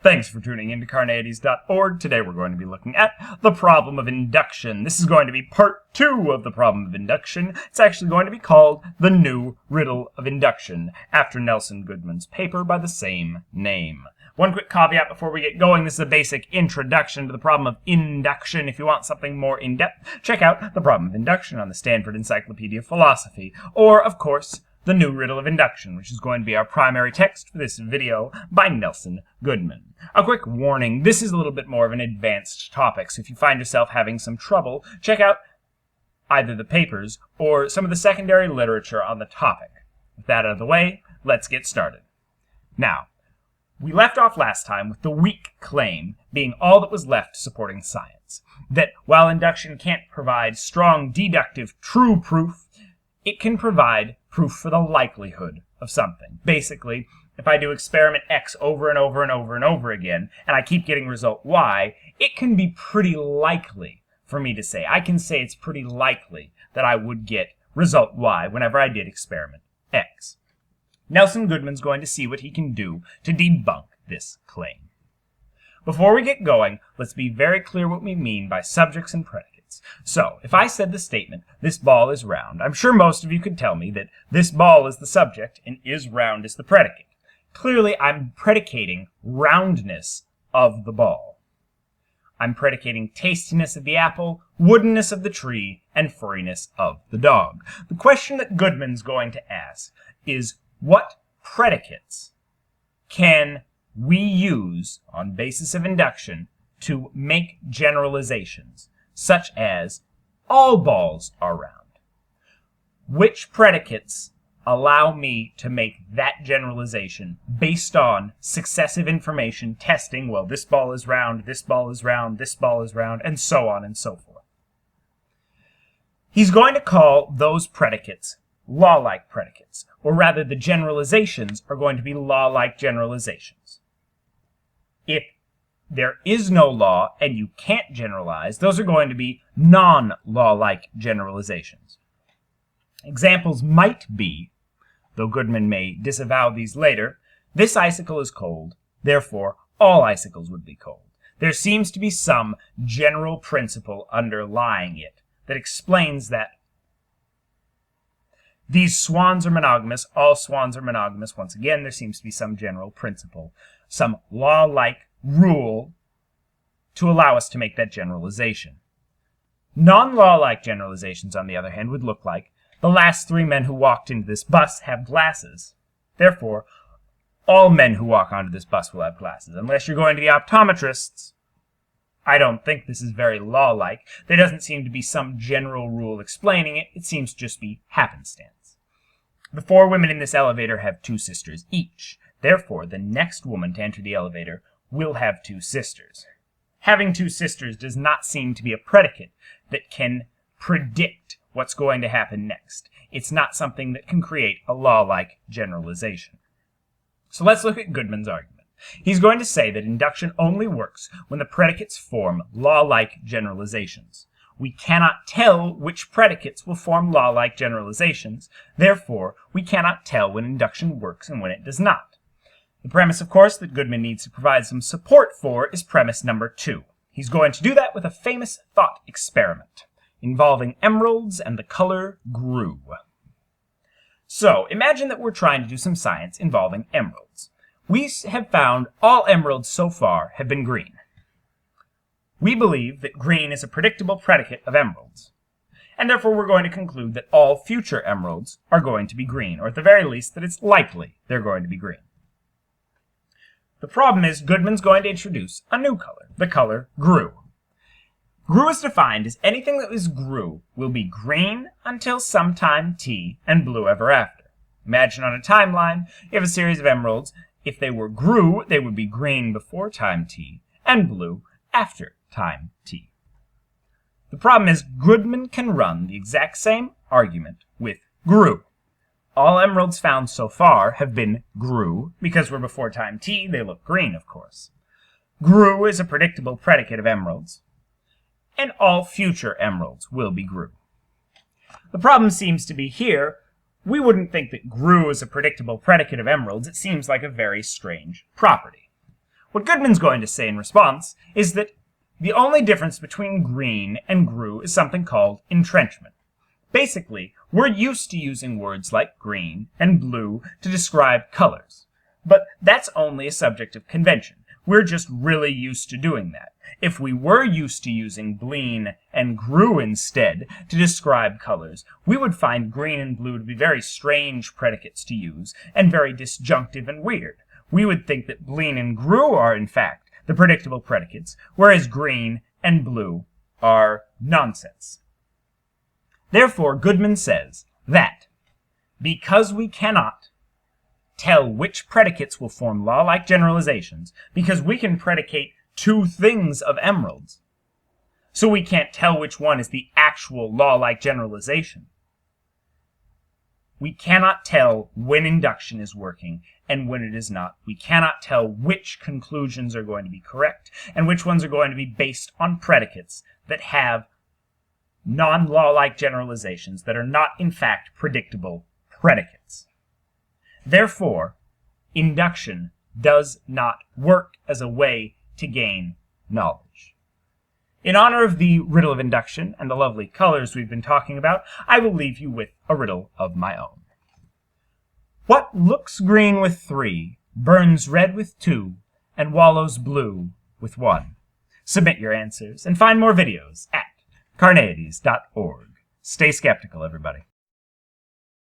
Thanks for tuning in to Carneades.org. Today we're going to be looking at the problem of induction. This is going to be part 2 of the problem of induction. It's actually going to be called the new Riddle of Induction, after Nelson Goodman's paper by the same name. One quick caveat before we get going. This is a basic introduction to the problem of induction. If you want something more in-depth, check out the problem of induction on the Stanford Encyclopedia of Philosophy, or, of course, the new Riddle of Induction, which is going to be our primary text for this video by Nelson Goodman. A quick warning, this is a little bit more of an advanced topic, so if you find yourself having some trouble, check out either the papers or some of the secondary literature on the topic. With that out of the way, let's get started. Now, we left off last time with the weak claim being all that was left supporting science, that while induction can't provide strong deductive true proof, it can provide proof for the likelihood of something. Basically, if I do experiment X over and over and over and over again, and I keep getting result Y, it can be pretty likely for me to say. I can say it's pretty likely that I would get result Y whenever I did experiment X. Nelson Goodman's going to see what he can do to debunk this claim. Before we get going, let's be very clear what we mean by subjects and predicates. So, if I said the statement, this ball is round, I'm sure most of you could tell me that this ball is the subject and is round is the predicate. Clearly, I'm predicating roundness of the ball. I'm predicating tastiness of the apple, woodenness of the tree, and furriness of the dog. The question that Goodman's going to ask is, what predicates can we use on basis of induction to make generalizations, such as all balls are round? Which predicates allow me to make that generalization based on successive information testing, well, this ball is round, this ball is round, this ball is round, and so on and so forth? He's going to call those predicates law-like predicates, or rather the generalizations are going to be law-like generalizations. If there is no law and you can't generalize, those are going to be non-law-like generalizations. Examples might be, though Goodman may disavow these later, this icicle is cold, therefore all icicles would be cold. There seems to be some general principle underlying it that explains that these swans are monogamous, all swans are monogamous. Once again, there seems to be some general principle, some law-like rule to allow us to make that generalization. Non-law-like generalizations, on the other hand, would look like the last 3 men who walked into this bus have glasses. Therefore, all men who walk onto this bus will have glasses. Unless you're going to be optometrists, I don't think this is very law-like. There doesn't seem to be some general rule explaining it. It seems to just be happenstance. The 4 women in this elevator have 2 sisters each. Therefore, the next woman to enter the elevator will have 2 sisters. Having 2 sisters does not seem to be a predicate that can predict what's going to happen next. It's not something that can create a law-like generalization. So let's look at Goodman's argument. He's going to say that induction only works when the predicates form law-like generalizations. We cannot tell which predicates will form law-like generalizations. Therefore, we cannot tell when induction works and when it does not. The premise, of course, that Goodman needs to provide some support for is premise number 2. He's going to do that with a famous thought experiment involving emeralds and the color Grue. So, imagine that we're trying to do some science involving emeralds. We have found all emeralds so far have been green. We believe that green is a predictable predicate of emeralds, and therefore we're going to conclude that all future emeralds are going to be green, or at the very least that it's likely they're going to be green. The problem is Goodman's going to introduce a new color, the color Grue. Grue is defined as anything that is Grue will be green until sometime t and blue ever after. Imagine on a timeline, you have a series of emeralds. If they were Grue, they would be green before time t and blue after time t. The problem is Goodman can run the exact same argument with Grue. All emeralds found so far have been Grue. Because we're before time t, they look green, of course. Grue is a predictable predicate of emeralds, and all future emeralds will be Grue. The problem seems to be here, we wouldn't think that Grue is a predictable predicate of emeralds. It seems like a very strange property. What Goodman's going to say in response is that the only difference between green and Grue is something called entrenchment. Basically, we're used to using words like green and blue to describe colors, but that's only a subject of convention. We're just really used to doing that. If we were used to using bleen and Grue instead to describe colors, we would find green and blue to be very strange predicates to use and very disjunctive and weird. We would think that bleen and Grue are, in fact, the predictable predicates, whereas green and blue are nonsense. Therefore, Goodman says that because we cannot tell which predicates will form law-like generalizations, because we can predicate two things of emeralds, so we can't tell which one is the actual law-like generalization. We cannot tell when induction is working and when it is not. We cannot tell which conclusions are going to be correct and which ones are going to be based on predicates that have non-law-like generalizations that are not, in fact, predictable predicates. Therefore, induction does not work as a way to gain knowledge. In honor of the riddle of induction and the lovely colors we've been talking about, I will leave you with a riddle of my own. What looks green with 3, burns red with 2, and wallows blue with 1? Submit your answers and find more videos at Carneades.org. Stay skeptical, everybody.